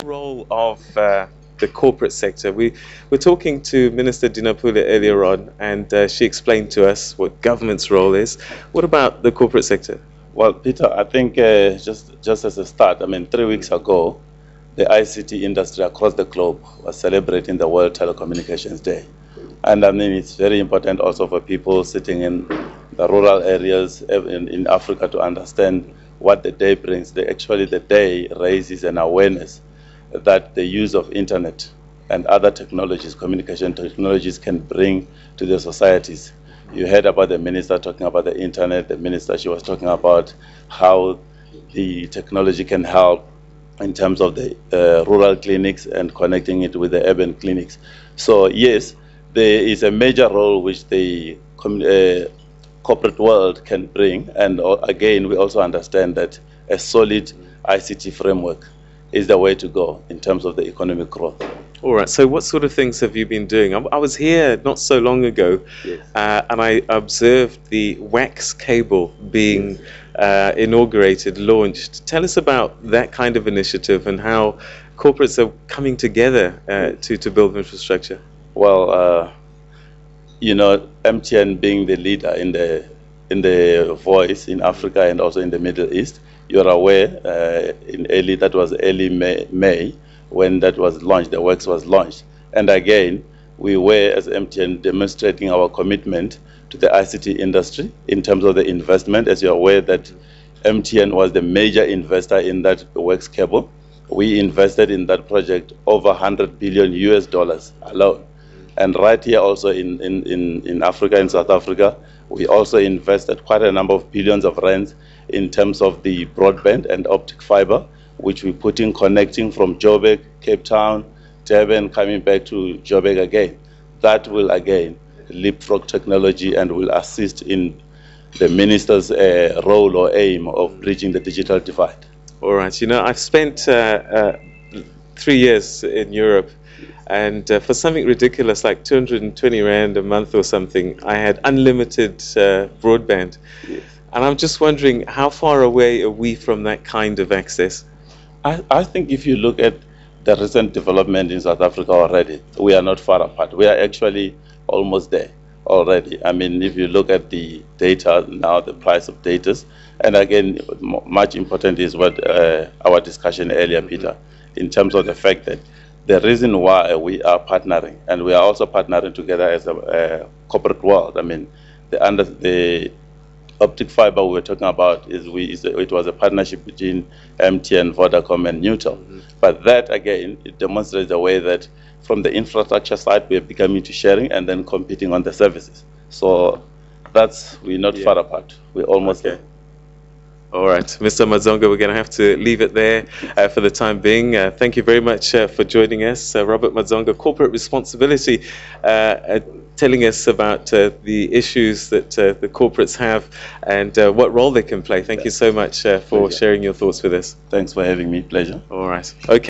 Role of the corporate sector. We were talking to Minister Dinapule earlier on, and she explained to us what government's role is. What about the corporate sector? Well, Peter, I think just as a start, I mean, 3 weeks ago, the ICT industry across the globe was celebrating the World Telecommunications Day. And I mean, it's very important also for people sitting in the rural areas in Africa to understand what the day brings. Actually, the day raises an awareness that the use of internet and other technologies, communication technologies, can bring to the societies. You heard about the minister talking about the internet. The minister, she was talking about how the technology can help in terms of the rural clinics and connecting it with the urban clinics. So yes, there is a major role which the corporate world can bring. And again, we also understand that a solid ICT framework is the way to go in terms of the economic growth. All right, so what sort of things have you been doing? I was here not so long ago, Yes. And I observed the wax cable being inaugurated, launched. Tell us about that kind of initiative and how corporates are coming together to build infrastructure. Well, you know, MTN being the leader in the voice in Africa and also in the Middle East, you're aware that was early May when that was launched, the works was launched. And again, we were as MTN demonstrating our commitment to the ICT industry in terms of the investment. As you're aware that MTN was the major investor in that works cable. We invested in that project over 100 billion US dollars alone. And right here also in Africa, in South Africa, we also invested quite a number of billions of rands in terms of the broadband and optic fiber, which we put in connecting from Joburg, Cape Town, Durban, coming back to Joburg again. That will again leapfrog technology and will assist in the minister's role or aim of bridging the digital divide. All right, you know, I've spent 3 years in Europe, and for something ridiculous like 220 Rand a month or something, I had unlimited broadband. Yes. And I'm just wondering, how far away are we from that kind of access? I think if you look at the recent development in South Africa already, we are not far apart. We are actually almost there already. I mean, if you look at the data now, the price of data, and again, much important is what our discussion earlier, Peter, in terms of the fact that the reason why we are partnering, and we are also partnering together as a corporate world. I mean, the optic fiber we were talking about it was a partnership between MTN, Vodacom, and Newtel. But that again, it demonstrates the way that from the infrastructure side we are becoming to sharing and then competing on the services. So we're not far apart. We're almost there. All right, Mr. Mazonga, we're going to have to leave it there for the time being. Thank you very much for joining us. Robert Mazonga, Corporate Responsibility, telling us about the issues that the corporates have and what role they can play. Thank you so much for sharing your thoughts with us. Thanks for having me. Pleasure. All right. Okay.